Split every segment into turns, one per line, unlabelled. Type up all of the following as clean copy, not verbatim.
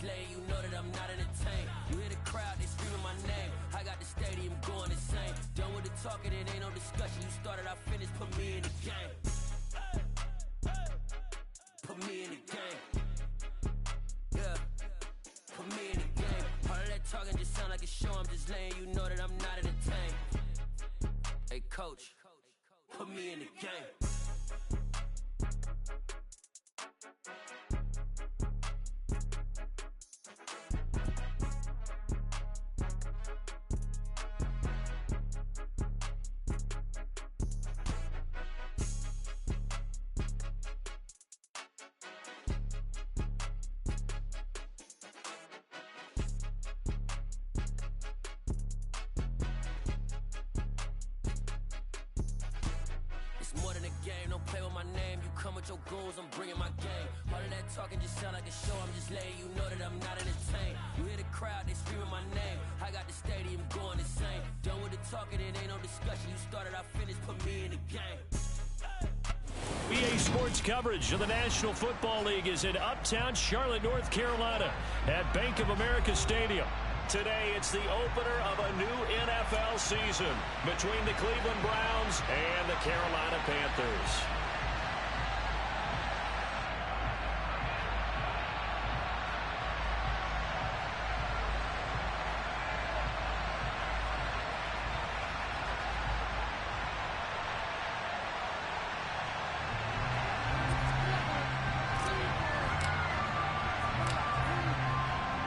just letting you know that I'm not entertained. You hear the crowd, they screaming my name. I got the stadium going insane. Done with the talking, it ain't no discussion. You started, I finished, put me in the game. Put me in the game. Yeah, put me in the game. All of that talking just sound like a show. I'm just letting you know that I'm not entertained. Hey, coach, put me in the game. More than a game, don't play with my name. You come with your goons, I'm bringing my game. All of that talking just sound like a show. I'm just letting you know that I'm not entertained. You hear the crowd, they screaming my name. I got the stadium going insane. Done with the talking, it ain't no discussion. You started, I finished, put me in the game.
EA Sports coverage of the National Football League is in Uptown Charlotte, North Carolina at Bank of America Stadium. Today, it's the opener of a new NFL season between the Cleveland Browns and the Carolina Panthers.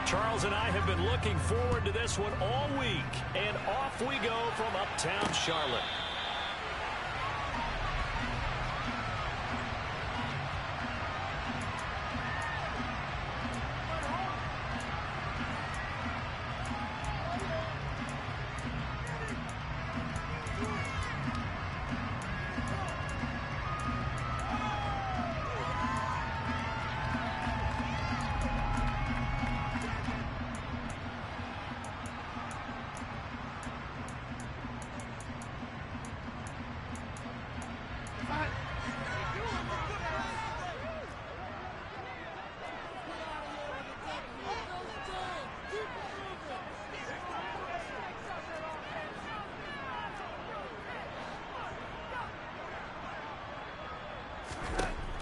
Charles and I have been looking forward to this one all week, and off we go from Uptown Charlotte.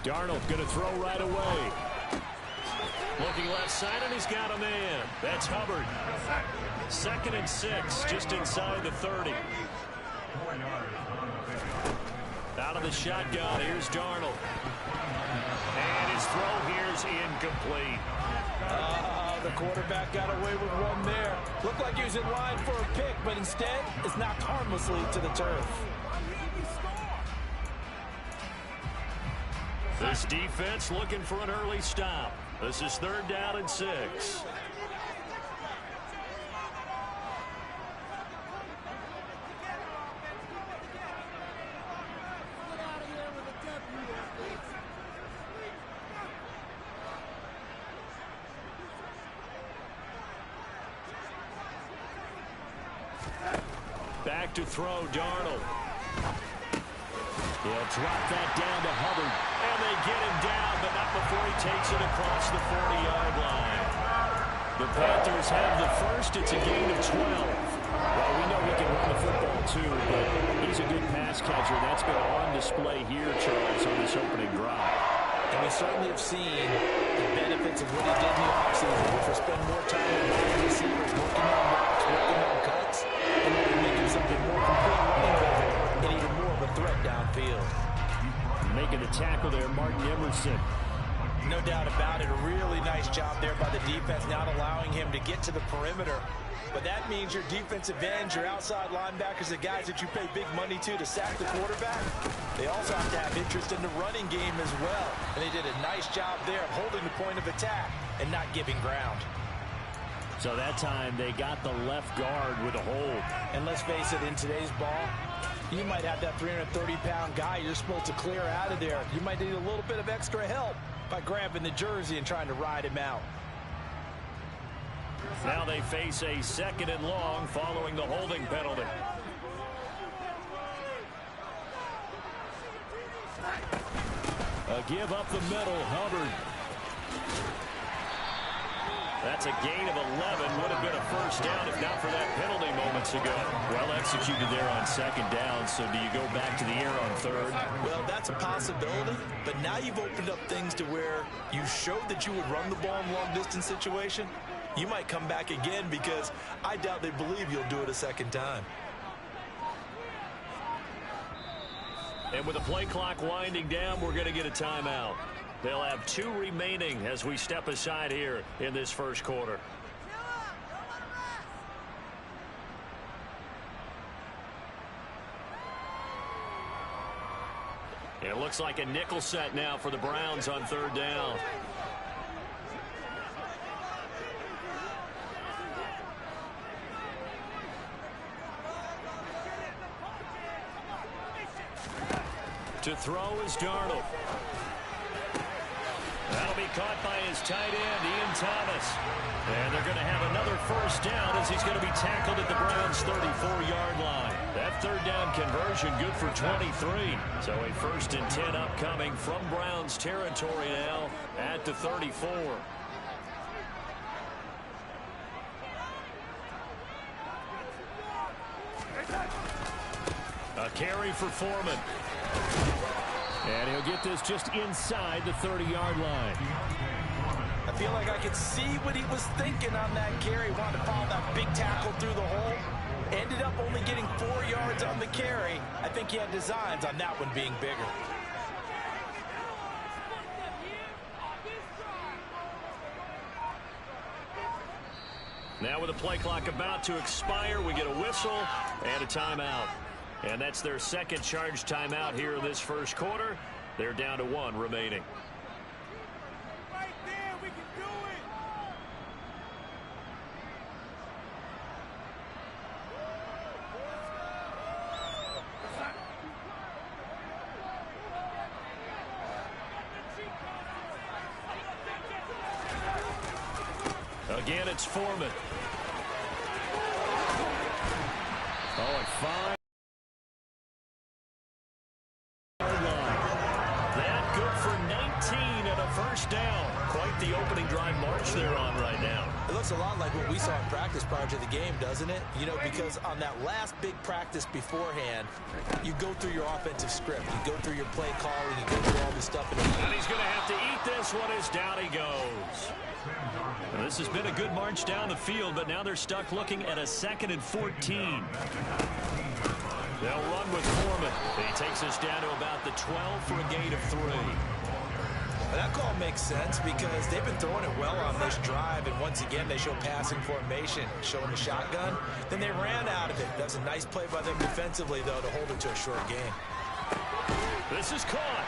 Darnold going to throw right away. Looking left side, and he's got a man. That's Hubbard. 2nd and 6, just inside the 30. Out of the shotgun, here's Darnold. And his throw here's incomplete.
The quarterback got away with one there. Looked like he was in line for a pick, but instead, it's knocked harmlessly to the turf.
This defense looking for an early stop. This is 3rd down and 6. Back to throw, Darnold. He'll drop that down to Hubbard. And they get him down, but not before he takes it across the 40-yard line. The Panthers have the first. It's a gain of 12. Well, we know he can run the football, too, but he's a good pass catcher. That's been on display here, Charles, on this opening drive.
And we certainly have seen the benefits of what he did in the offseason, which was spend more time with wide receivers, working on routes, working on cuts, and really making something more complete running back and even more of a threat downfield.
Making the tackle there, Martin Emerson.
No doubt about it. A really nice job there by the defense, not allowing him to get to the perimeter. But that means your defensive ends, your outside linebackers, the guys that you pay big money to sack the quarterback, they also have to have interest in the running game as well. And they did a nice job there of holding the point of attack and not giving ground.
So that time they got the left guard with a hold.
And let's face it, in today's ball, you might have that 330-pound guy you're supposed to clear out of there. You might need a little bit of extra help by grabbing the jersey and trying to ride him out.
Now they face a 2nd and long following the holding penalty. A give up the middle, Hubbard. That's a gain of 11. Would have been a first down if not for that penalty moments ago. Well executed there on second down. So do you go back to the air on third?
Well, that's a possibility. But now you've opened up things to where you showed that you would run the ball in long-distance situation. You might come back again because I doubt they believe you'll do it a second time.
And with the play clock winding down, we're going to get a timeout. They'll have 2 remaining as we step aside here in this first quarter. It looks like a nickel set now for the Browns on third down. To throw is Darnold. That'll be caught by his tight end, Ian Thomas. And they're going to have another first down as he's going to be tackled at the Browns' 34-yard line. That third down conversion good for 23. So a 1st and 10 upcoming from Browns territory now at the 34. A carry for Foreman. And he'll get this just inside the 30-yard line.
I feel like I could see what he was thinking on that carry. Wanted to follow that big tackle through the hole. Ended up only getting 4 yards on the carry. I think he had designs on that one being bigger.
Now with the play clock about to expire, we get a whistle and a timeout. And that's their second charge timeout here in this first quarter. They're down to 1 remaining.
Right there, we can do
it. Again, it's Foreman. Oh, and 5. That good for 19 and a first down. Quite the opening drive march they're on right now.
It looks a lot like what we saw in practice prior to the game, doesn't it? You know, because on that last big practice beforehand, you go through your offensive script. You go through your play calling. You go through all this stuff.
And he's going to have to eat this one as down he goes. Well, this has been a good march down the field, but now they're stuck looking at a 2nd and 14. They'll run with Foreman. He takes us down to about the 12 for a gain of 3.
That call makes sense because they've been throwing it well on this drive, and once again they show passing formation, showing the shotgun. Then they ran out of it. That's a nice play by them defensively, though, to hold it to a short game.
This is caught.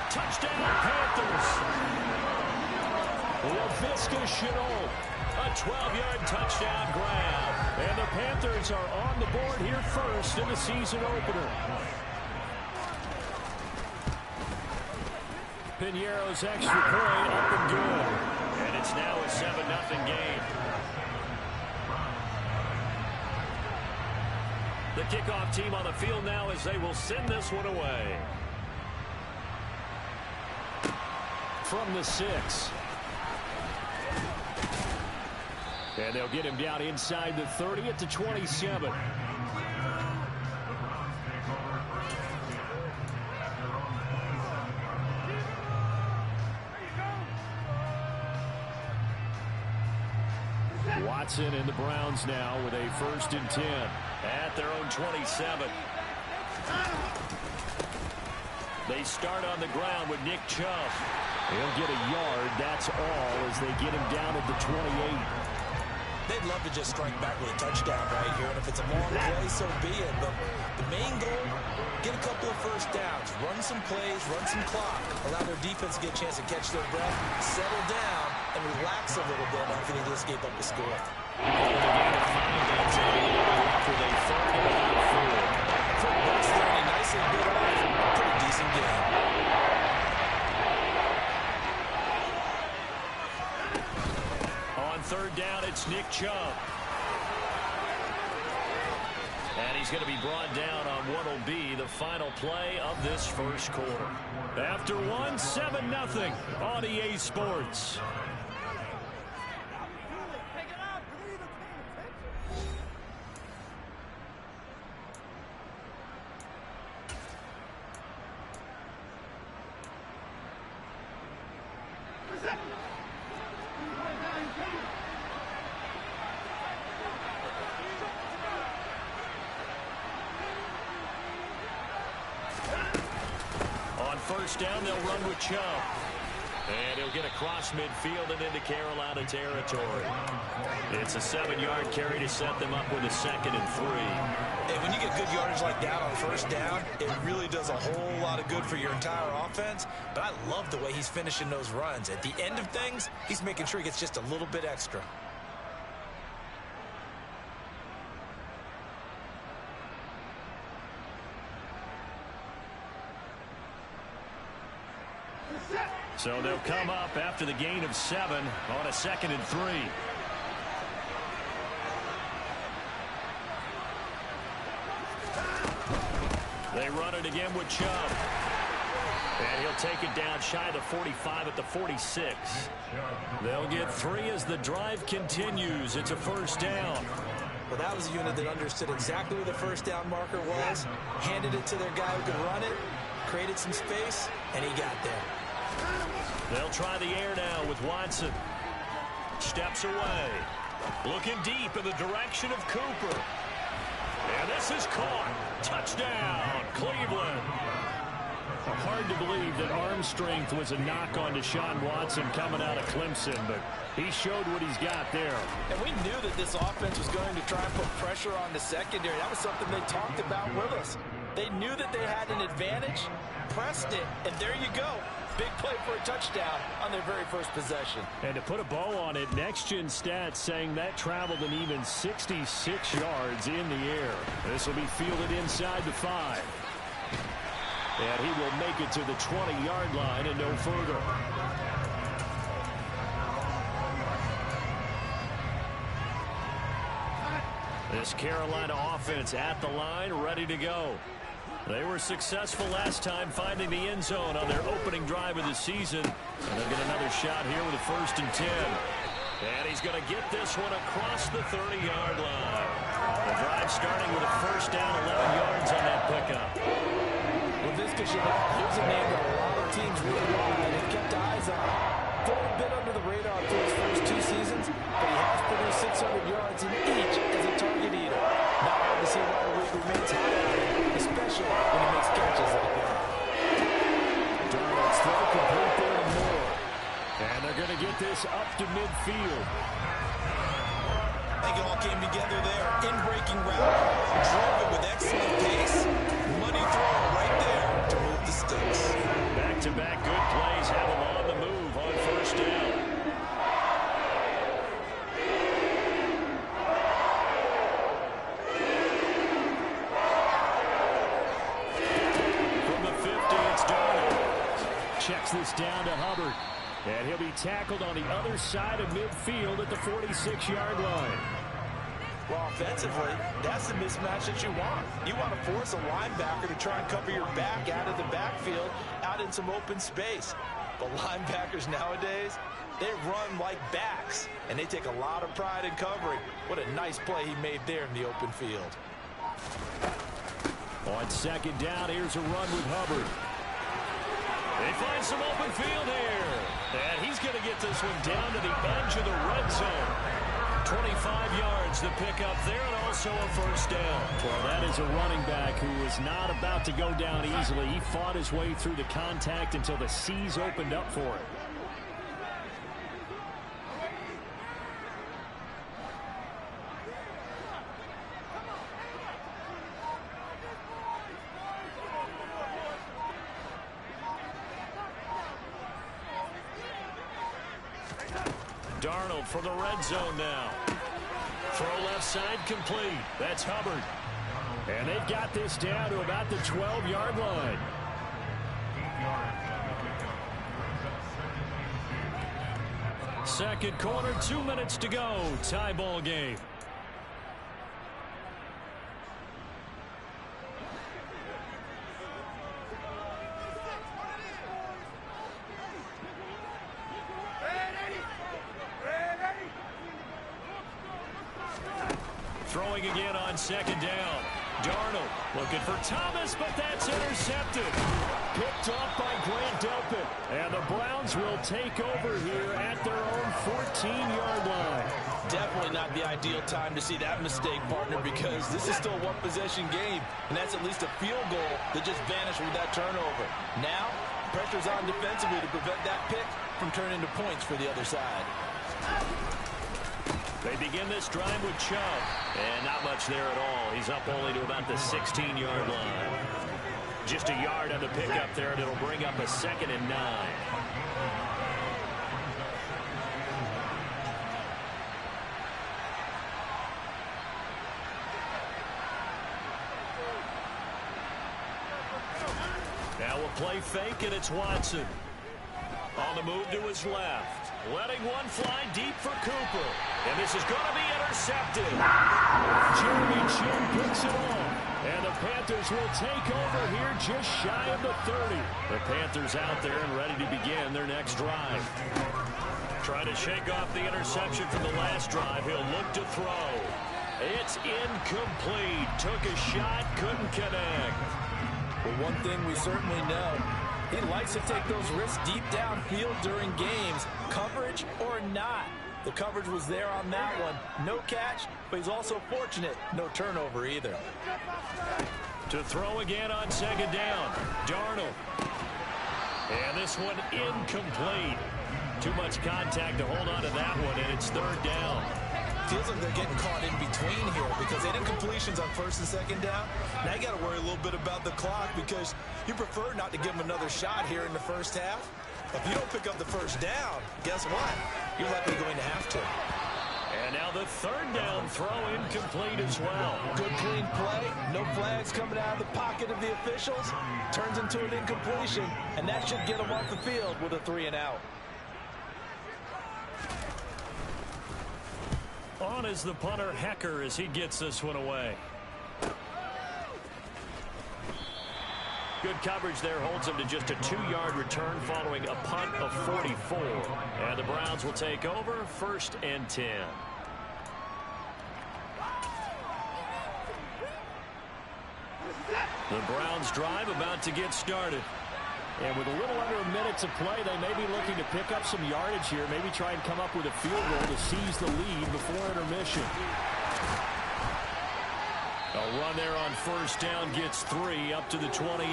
Touchdown, Panthers. LaVisca Chenault, a 12-yard touchdown grab. And the Panthers are on the board here first in the season opener. Piñeiro's extra point up and good. And it's now a 7-0 game. The kickoff team on the field now as they will send this one away. From the 6. And they'll get him down inside the 30 at the 27. Watson and the Browns now with a 1st and 10 at their own 27. They start on the ground with Nick Chubb. He'll get a yard, that's all, as they get him down at the 28.
They'd love to just strike back with a touchdown right here, and if it's a long play, so be it. But the main goal, get a couple of first downs, run some plays, run some clock, allow their defense to get a chance to catch their breath, settle down, and relax a little bit after they just gave up the score.
For a 3rd and about 4.
For Bucks, they're nicely bit off. Pretty decent game.
On 3rd down, it's Nick Chubb. And he's going to be brought down on what will be the final play of this first quarter. After 1, 7-0 on EA Sports. first down, they'll run with Chubb. And he'll get across midfield and into Carolina territory. It's a 7-yard carry to set them up with a 2nd and 3.
Hey, when you get good yardage like that on first down, it really does a whole lot of good for your entire offense. But I love the way he's finishing those runs. At the end of things, he's making sure he gets just a little bit extra.
So they'll come up after the gain of 7 on a 2nd and 3. They run it again with Chubb. And he'll take it down shy of the 45 at the 46. They'll get 3 as the drive continues. It's a first down.
Well, that was a unit that understood exactly where the first down marker was, handed it to their guy who could run it, created some space, and he got there.
They'll try the air now with Watson. Steps away. Looking deep in the direction of Cooper. And this is caught. Touchdown, Cleveland. Hard to believe that arm strength was a knock on Deshaun Watson coming out of Clemson, but he showed what he's got there.
And we knew that this offense was going to try and put pressure on the secondary. That was something they talked about with us. They knew that they had an advantage, pressed it, and there you go. Big play for a touchdown on their very first possession.
And to put a bow on it, next-gen stats saying that traveled an even 66 yards in the air. This will be fielded inside the 5. And he will make it to the 20-yard line and no further. This Carolina offense at the line, ready to go. They were successful last time finding the end zone on their opening drive of the season. And they'll get another shot here with a 1st and 10. And he's going to get this one across the 30-yard line. The drive starting with a first down, 11 yards on that pickup.
Well, Visca Chanel, here's a name that a lot of teams really want and have kept eyes on. Thrown a bit under the radar through his first 2 seasons, but he has produced 600 yards in each as a target eater. Not hard to see why the league remains high on him, especially when he makes catches like that.
Darnold's throw complete there to Moore. And they're going to get this up to midfield.
I think it all came together there. In-breaking route, drove it with excellent pace. Money throw right there to move the sticks.
Back-to-back good plays have him on the move on first down. From the 50, it's Darnold. Checks this down to Hubbard. And he'll be tackled on the other side of midfield at the 46-yard line.
Well, offensively, that's the mismatch that you want. You want to force a linebacker to try and cover your back out of the backfield, out in some open space. But linebackers nowadays, they run like backs, and they take a lot of pride in covering. What a nice play he made there in the open field.
On second down, here's a run with Hubbard. They find some open field here. And he's going to get this one down to the edge of the red zone. 25 yards, the pickup there, and also a first down. Well, that is a running back who was not about to go down easily. He fought his way through the contact until the C's opened up for him. Darnold from the red zone now. Throw left side complete. That's Hubbard. And they've got this down to about the 12-yard line. Second quarter, 2 minutes to go. Tie ball game. Throwing again on second down. Darnold looking for Thomas, but that's intercepted. Picked off by Grant Delpit. And the Browns will take over here at their own 14-yard line.
Definitely not the ideal time to see that mistake, partner, because this is still a one-possession game, and that's at least a field goal that just vanished with that turnover. Now, Pressure's on defensively to prevent that pick from turning into points for the other side.
They begin this drive with Chubb. And not much there at all. He's up only to about the 16-yard line. Just a yard on the pickup there, and it'll bring up a 2nd and 9. Now we'll play fake, and it's Watson. On the move to his left. Letting one fly deep for Cooper. And this is going to be intercepted. Jeremy Chin picks it off. And the Panthers will take over here just shy of the 30. The Panthers out there and ready to begin their next drive. Trying to shake off the interception from the last drive. He'll look to throw. It's incomplete. Took a shot, couldn't connect.
Well, one thing we certainly know, he likes to take those risks deep downfield during games, coverage or not. The coverage was there on that one. No catch, but he's also fortunate. No turnover either.
To throw again on 2nd down. Darnold. And this one incomplete. Too much contact to hold on to that one, and it's 3rd down.
Feels like they're getting caught in between here because they did incompletions on 1st and 2nd down. Now you got to worry a little bit about the clock because you prefer not to give them another shot here in the first half. If you don't pick up the 1st down, guess what? You're likely going to have to.
And now the 3rd down throw incomplete as well.
Good clean play. No flags coming out of the pocket of the officials. Turns into an incompletion, and that should get them off the field with a 3-and-out.
On is the punter, Hecker, as he gets this one away. Good coverage there holds him to just a 2-yard return following a punt of 44. And the Browns will take over 1st and 10. The Browns drive about to get started. And with a little under a minute to play, they may be looking to pick up some yardage here, maybe try and come up with a field goal to seize the lead before intermission. A run there on 1st down gets 3 up to the 28.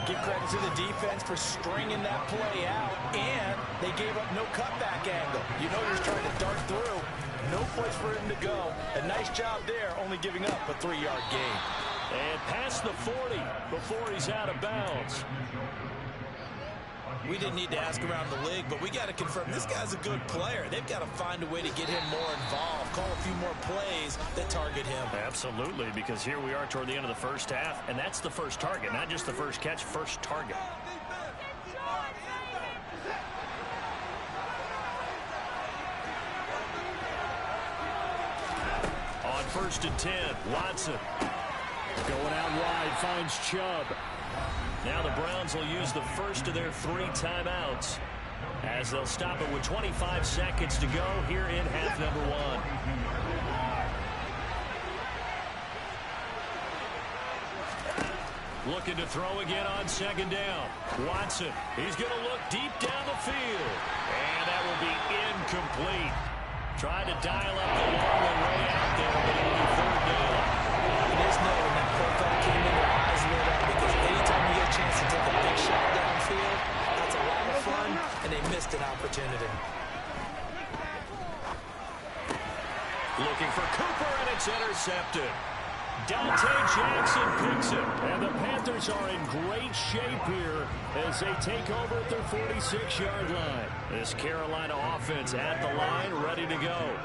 Give credit to the defense for stringing that play out, and they gave up no cutback angle. You know you're trying to dart through. No place for him to go. A nice job there, only giving up a 3-yard gain.
And past the 40 before he's out of bounds.
We didn't need to ask around the league, but we got to confirm this guy's a good player. They've got to find a way to get him more involved, call a few more plays that target him.
Absolutely, because here we are toward the end of the first half, and that's the first target, not just the first catch, first target. On 1st and 10, Watson. Going out wide, finds Chubb. Now the Browns will use the first of their 3 timeouts as they'll stop it with 25 seconds to go here in half number 1. Looking to throw again on 2nd down. Watson, he's going to look deep down the field. And that will be incomplete. Trying to dial up the long way out there, but it'll be 3rd down.
You just know when that profile came in, their eyes lit up because anytime you get a chance to take a big shot downfield, that's a lot of fun, and they missed an opportunity.
Looking for Cooper, and it's intercepted. Dante Jackson picks it, and the Panthers are in great shape here as they take over at their 46-yard line. This Carolina offense at the line, ready to go.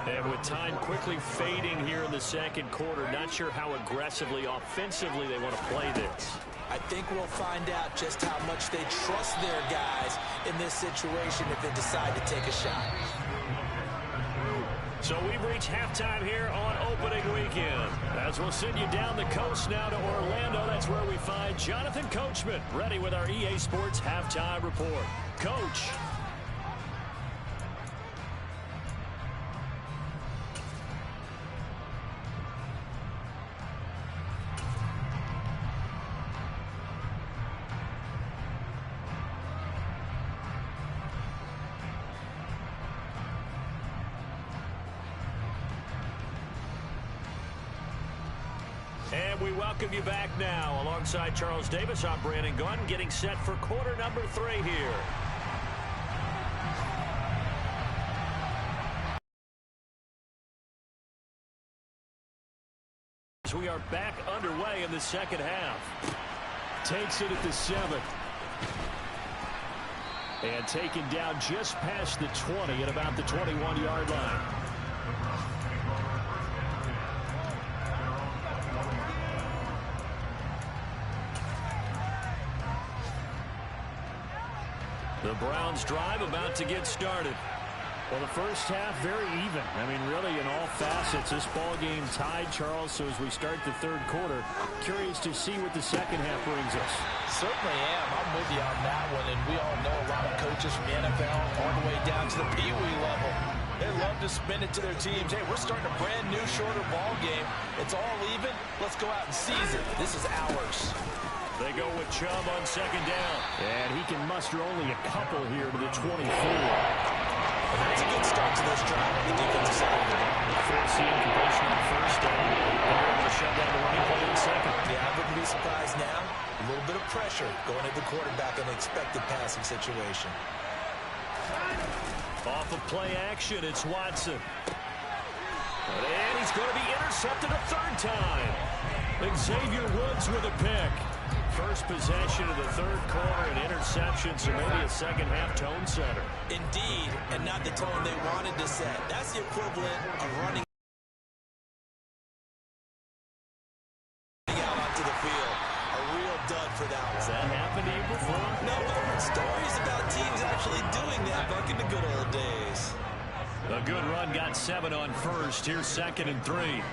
And with time quickly fading here in the 2nd quarter, not sure how aggressively, offensively they want to play this.
I think we'll find out just how much they trust their guys in this situation if they decide to take a shot.
So we've reached halftime here on opening weekend. As we'll send you down the coast now to Orlando, that's where we find Jonathan Coachman, ready with our EA Sports Halftime Report. Coach. And we welcome you back now. Alongside Charles Davis, I'm Brandon Gunn, getting set for quarter number 3 here. We are back underway in the second half. Takes it at the 7. And taken down just past the 20 at about the 21-yard line. The Browns drive about to get started. Well, the first half, very even. I mean, really, in all facets, this ball game tied, Charles. So as we start the third quarter, curious to see what the second half brings us.
Certainly am. I'm with you on that one. And we all know a lot of coaches from the NFL all the way down to the Pee Wee level. They love to spin it to their teams. Hey, we're starting a brand new, shorter ball game. It's all even. Let's go out and seize it. This is ours.
They go with Chubb on second down. And he can muster only a couple here to the 24.
That's a good start to this drive on the defensive side of the ball.
Forcing incompletion on first down. And they're able to shut down the running play in second.
Yeah, I wouldn't be surprised now. A little bit of pressure going at the quarterback in an expected passing situation.
Off of play action, it's Watson. And he's going to be intercepted a third time. Xavier Woods with a pick. First possession of the third quarter, an interception, so maybe a second-half tone setter.
Indeed, and not the tone they wanted to set. That's the equivalent of running out onto the field. A real dud for that one.
Has that happened to you before?
No, but I've heard stories about teams actually doing that back in the good old days.
A good run, got 7 on first. Here's 2nd and 3.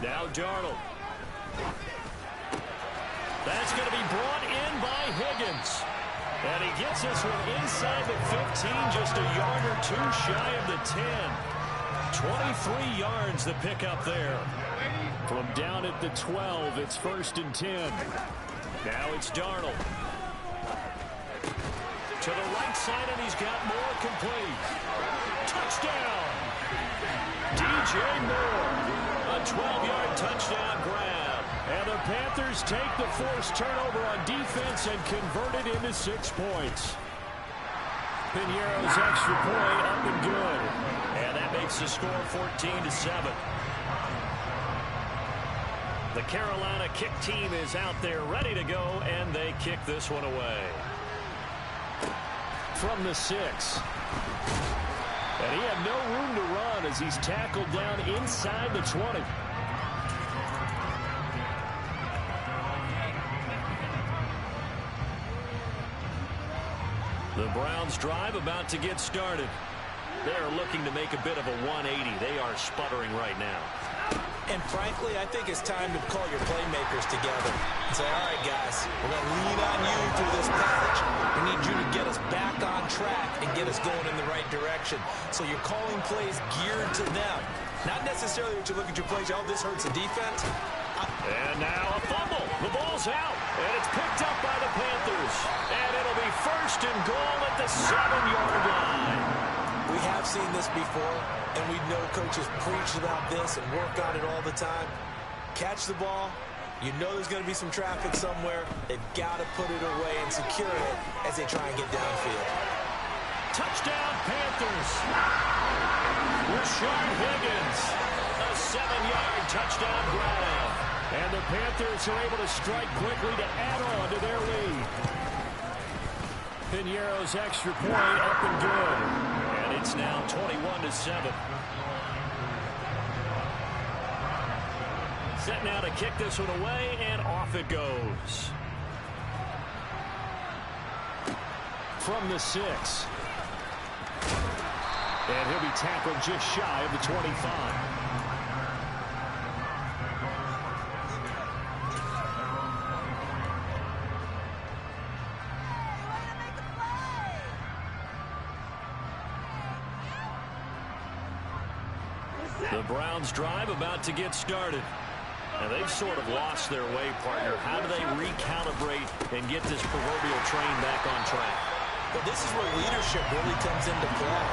Now Darnold. That's going to be brought in by Higgins. And he gets this one inside the 15, just a yard or two shy of the 10. 23 yards the pickup there. From down at the 12, it's 1st and 10. Now it's Darnold. To the right side, and he's got more complete. Touchdown! DJ Moore. A 12-yard touchdown grab. And the Panthers take the forced turnover on defense and convert it into 6 points. Piñeiro's extra point up and good. And that makes the score 14-7. The Carolina kick team is out there ready to go, and they kick this one away. From the 6. And he had no room to run as he's tackled down inside the 20. The Browns drive about to get started. They're looking to make a bit of a 180. They are sputtering right now.
And frankly, I think it's time to call your playmakers together and say, all right, guys, we're going to lean on you through this patch. We need you to get us back on track and get us going in the right direction. So you're calling plays geared to them. Not necessarily that you look at your plays, oh, this hurts the defense.
And now a fumble. The ball's out, and it's picked up by the Panthers. And it'll be 1st and goal at the 7-yard line.
We have seen this before, and we know coaches preach about this and work on it all the time. Catch the ball. You know there's going to be some traffic somewhere. They've got to put it away and secure it as they try and get downfield.
Touchdown, Panthers. Rashard Higgins. A 7-yard touchdown grab. And the Panthers are able to strike quickly to add on to their lead. Piñeiro's extra point up and good. And it's now 21-7. Set now to kick this one away, and off it goes. From the 6. And he'll be tackled just shy of the 25. The Browns drive about to get started. And they've sort of lost their way, partner. How do they recalibrate and get this proverbial train back on track?
Well, this is where leadership really comes into play.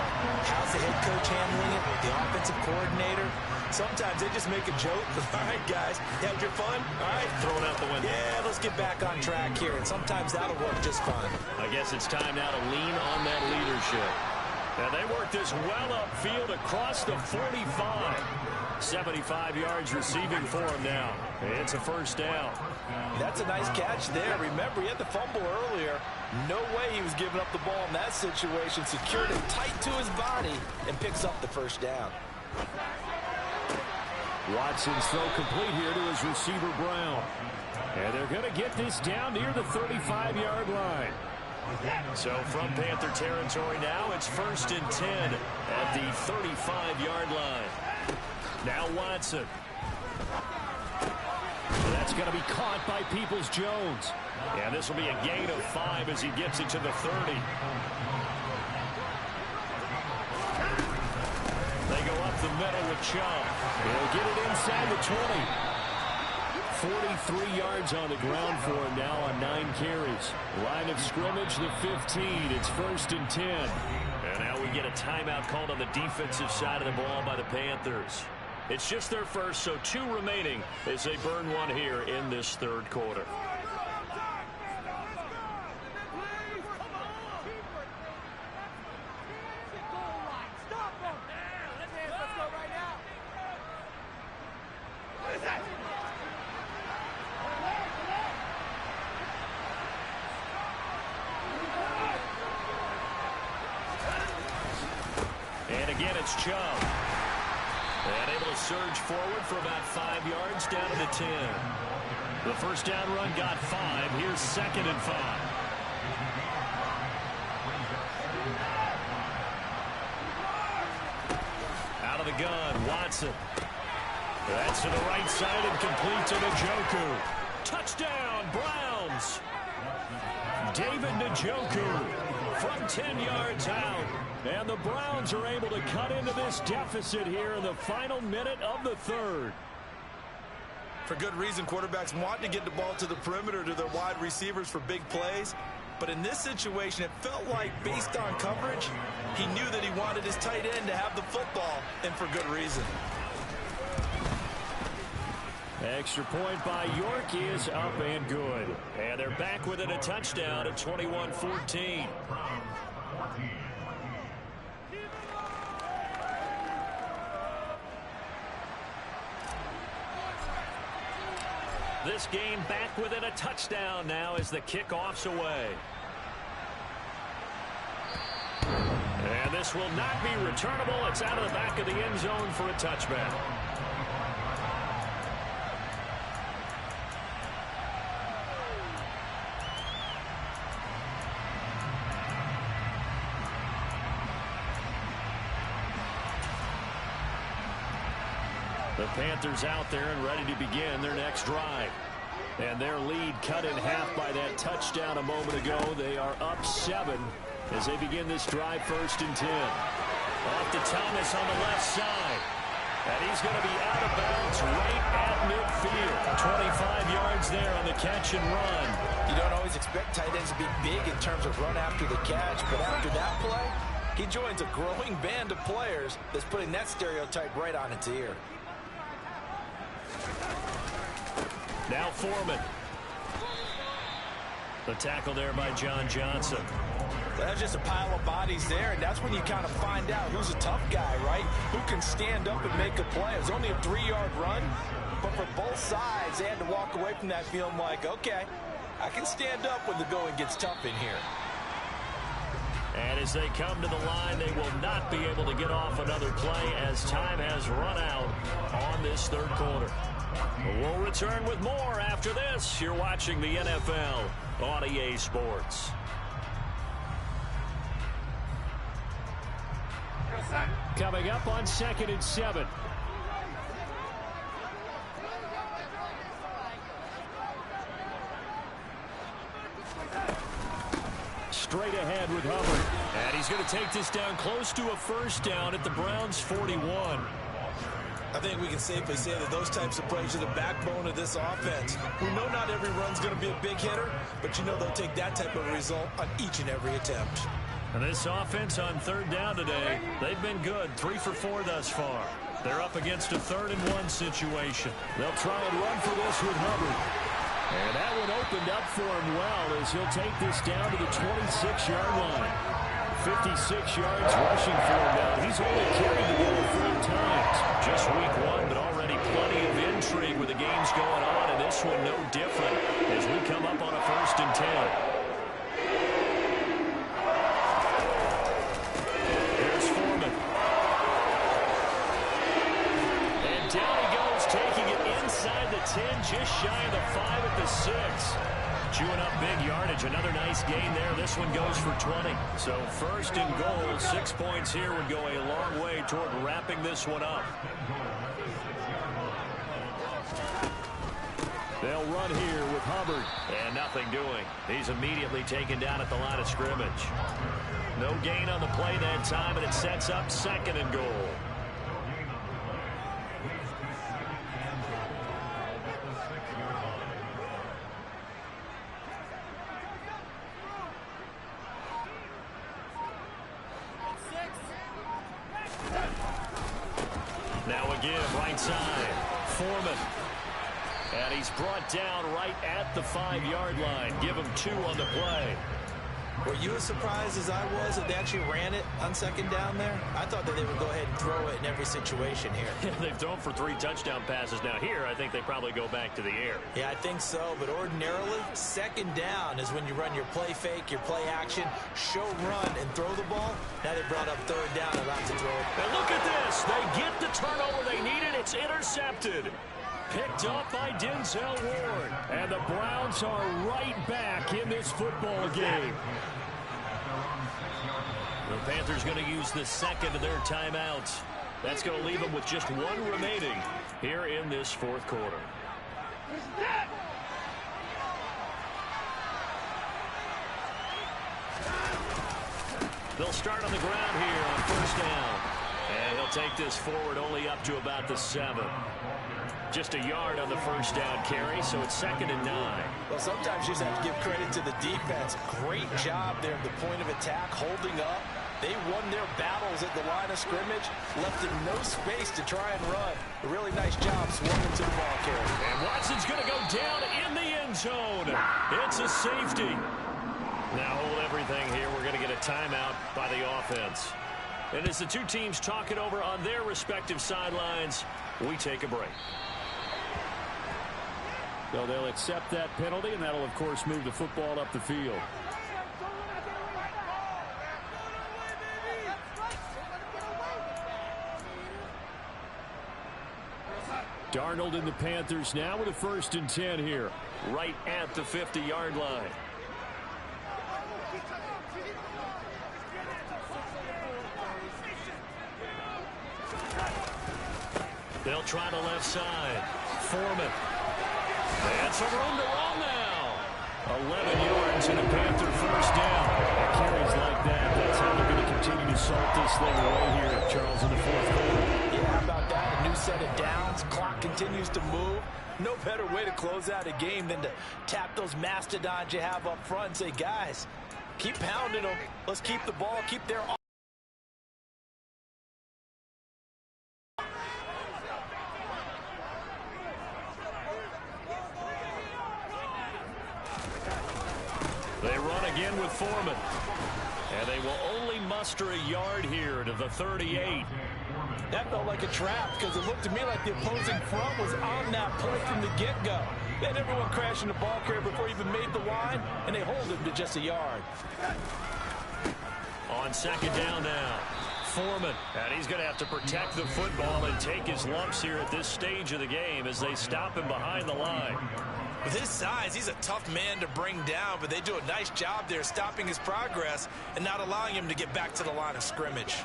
How's the head coach handling it? The offensive coordinator? Sometimes they just make a joke. All right, guys, you had your fun? All right, throw it out the window. Yeah, let's get back on track here, and sometimes that'll work just fine.
I guess it's time now to lean on that leadership. And they work this well upfield across the 45. 75 yards receiving for him now. It's a first down.
That's a nice catch there. Remember, he had the fumble earlier. No way he was giving up the ball in that situation. Secured it tight to his body and picks up the first down.
Watson's throw complete here to his receiver, Brown. And they're going to get this down near the 35-yard line. So from Panther territory now, it's 1st and 10 at the 35-yard line. Now Watson. That's going to be caught by Peoples-Jones. And this will be a gain of 5 as he gets it to the 30. They go up the middle with Chubb. He'll get it inside the 20. 43 yards on the ground for him now on 9 carries. Line of scrimmage, the 15. It's 1st and 10. And now we get a timeout called on the defensive side of the ball by the Panthers. It's just their first, so 2 remaining as they burn one here in this third quarter. And again, it's Chubb. And able to surge forward for about 5 yards down to the 10. The first down run got 5. Here's 2nd and 5. Out of the gun, Watson. That's to the right side and complete to Njoku. Touchdown, Browns. David Njoku from 10 yards out. And the Browns are able to cut into this deficit here in the final minute of the third.
For good reason, quarterbacks want to get the ball to the perimeter to their wide receivers for big plays. But in this situation, it felt like, based on coverage, he knew that he wanted his tight end to have the football, and for good reason.
Extra point by York is up and good. And they're back within a touchdown at 21-14. This game back within a touchdown now as the kickoff's away. And this will not be returnable. It's out of the back of the end zone for a touchback. The Panthers out there and ready to begin their next drive. And their lead cut in half by that touchdown a moment ago. They are up 7 as they begin this drive, 1st and 10. Off to Thomas on the left side. And he's going to be out of bounds right at midfield. 25 yards there on the catch and run.
You don't always expect tight ends to be big in terms of run after the catch, but after that play, he joins a growing band of players that's putting that stereotype right on its ear.
Now Foreman. The tackle there by John Johnson.
That's just a pile of bodies there, and that's when you kind of find out who's a tough guy, right? Who can stand up and make a play. It was only a 3-yard run, but for both sides, they had to walk away from that feeling like, okay, I can stand up when the going gets tough in here.
And as they come to the line, they will not be able to get off another play as time has run out on this third quarter. We'll return with more after this. You're watching the NFL on EA Sports. Coming up on 2nd and 7. Straight ahead with Hubbard. And he's going to take this down close to a first down at the Browns' 41.
I think we can safely say that those types of plays are the backbone of this offense. We know not every run's going to be a big hitter, but you know they'll take that type of result on each and every attempt.
And this offense on third down today, they've been good. 3 for 4 thus far. They're up against a 3rd and 1 situation. They'll try and run for this with Hubbard. And that one opened up for him well as he'll take this down to the 26-yard line. 56 yards rushing for him now. He's only carried the ball 4 times. Just week 1, but already plenty of intrigue with the games going on, and this one no different as we come up on a 1st and 10. Here's Foreman. And down he goes, taking it inside the 10, just shy of the 5 at the 6. Chewing up big yardage. Another nice gain there. This one goes for 20. So 1st and goal. 6 points here would go a long way toward wrapping this one up. They'll run here with Hubbard. And nothing doing. He's immediately taken down at the line of scrimmage. No gain on the play that time, and it sets up 2nd and goal. Now again, right side, Foreman. And he's brought down right at the 5-yard line. Give him 2 on the play.
Were you as surprised as I was that they actually ran it on 2nd down there? I thought that they would go ahead and throw it in every situation here.
They've thrown for 3 touchdown passes. Now here, I think they probably go back to the air.
Yeah, I think so. But ordinarily, 2nd down is when you run your play fake, your play action, show run, and throw the ball. Now they brought up 3rd down and about to throw it.
And look at this. They get the turnover they needed. It's intercepted. Picked up by Denzel Ward. And the Browns are right back in this football game. The Panthers going to use the 2nd of their timeouts. That's going to leave them with just 1 remaining here in this 4th quarter. They'll start on the ground here on 1st down. And he'll take this forward only up to about the 7. Just a yard on the 1st down carry, so it's 2nd and 9.
Well, sometimes you just have to give credit to the defense. Great job there at the point of attack, holding up. They won their battles at the line of scrimmage, left them no space to try and run. A really nice job swarming to the ball carrier.
And Watson's going to go down in the end zone. It's a safety. Now hold everything here. We're going to get a timeout by the offense. And as the 2 teams talk it over on their respective sidelines, we take a break. So they'll accept that penalty, and that'll, of course, move the football up the field. Darnold and the Panthers now with a 1st and 10 here, right at the 50-yard line. They'll try the left side. Foreman. And some room to run now. 11 yards and a Panther 1st down. And carries like that. That's how they're going to continue to salt this thing away here, Charles, in the 4th quarter.
Yeah, how about that? A new set of downs. Clock continues to move. No better way to close out a game than to tap those mastodons you have up front and say, guys, keep pounding them. Let's keep the ball, keep their...
They run again with Foreman. And they will only muster a yard here to the 38.
That felt like a trap because it looked to me like the opposing front was on that play from the get-go. They had everyone crashing the ball carrier before he even made the line, and they hold him to just a yard.
On 2nd down now, Foreman. And he's going to have to protect the football and take his lumps here at this stage of the game as they stop him behind the line.
With his size, he's a tough man to bring down, but they do a nice job there stopping his progress and not allowing him to get back to the line of scrimmage.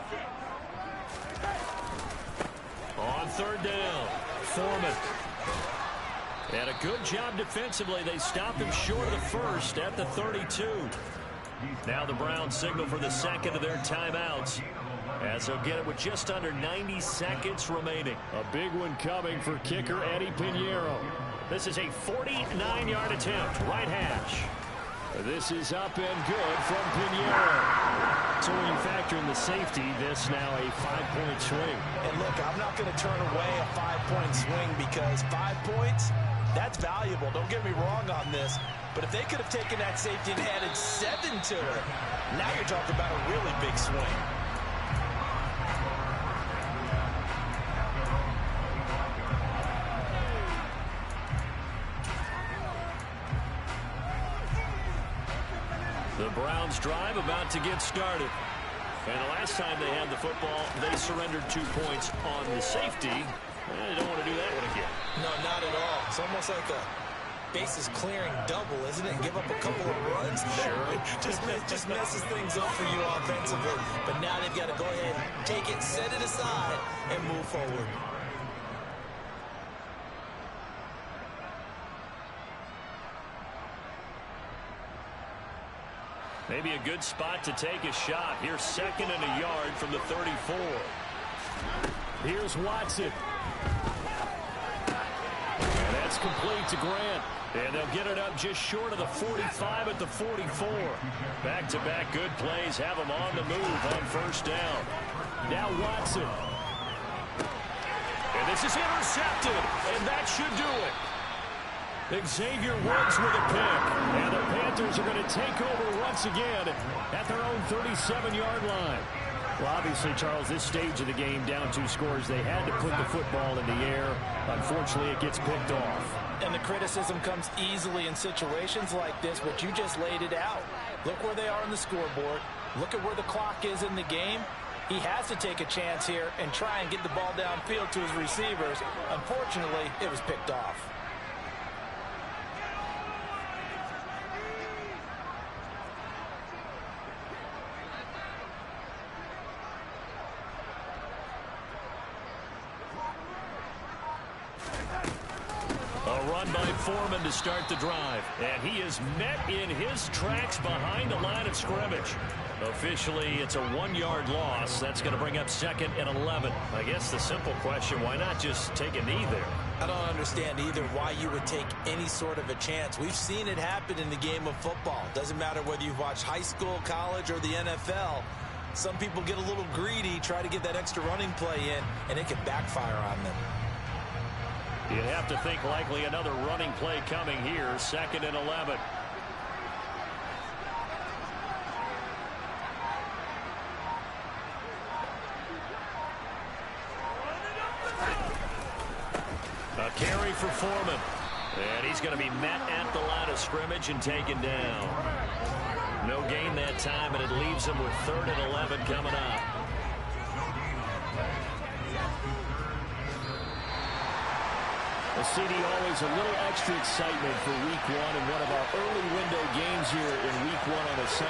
On 3rd down, Foreman. And a good job defensively. They stop him short of the 1st at the 32. Now the Browns signal for the second of their timeouts, as they'll get it with just under 90 seconds remaining.
A big one coming for kicker Eddie Pinheiro.
This is a 49-yard attempt, right hash.
This is up and good from Pinheiro. So when you factor in the safety, this now a 5-point swing.
And look, I'm not going to turn away a 5-point swing because 5 points, that's valuable. Don't get me wrong on this. But if they could have taken that safety and added 7 to it, now you're talking about a really big swing.
The Browns drive about to get started. And the last time they had the football, they surrendered 2 points on the safety. They don't want to do that one again.
No, not at all. It's almost like a bases clearing double, isn't it? And give up a couple of runs. Sure. just messes things up for you offensively. But now they've got to go ahead and take it, set it aside, and move forward.
Maybe a good spot to take a shot. Here's 2nd and a yard from the 34.
Here's Watson. And that's complete to Grant.
And they'll get it up just short of the 45 at the 44. Back-to-back good plays have them on the move on first down.
Now Watson.
And this is intercepted. And that should do it. Xavier Woods with a pick.
And the Panthers are going to take over once again at their own 37-yard line. Well, obviously, Charles, this stage of the game, down 2 scores, they had to put the football in the air. Unfortunately, it gets picked off.
And the criticism comes easily in situations like this, but you just laid it out. Look where they are on the scoreboard. Look at where the clock is in the game. He has to take a chance here and try and get the ball downfield to his receivers. Unfortunately, it was picked off.
A run by Foreman to start the drive. And he is met in his tracks behind the line of scrimmage. Officially, it's a 1-yard loss. That's going to bring up 2nd and 11. I guess the simple question, why not just take a knee there?
I don't understand either why you would take any sort of a chance. We've seen it happen in the game of football. Doesn't matter whether you've watched high school, college, or the NFL. Some people get a little greedy, try to get that extra running play in, and it can backfire on them.
You'd have to think likely another running play coming here. 2nd and 11. A carry for Foreman. And he's going to be met at the line of scrimmage and taken down. No gain that time, and it leaves him with 3rd and 11 coming up.
Well, CD, always a little extra excitement for Week 1 and one of our early window games here in Week 1 on a Sunday.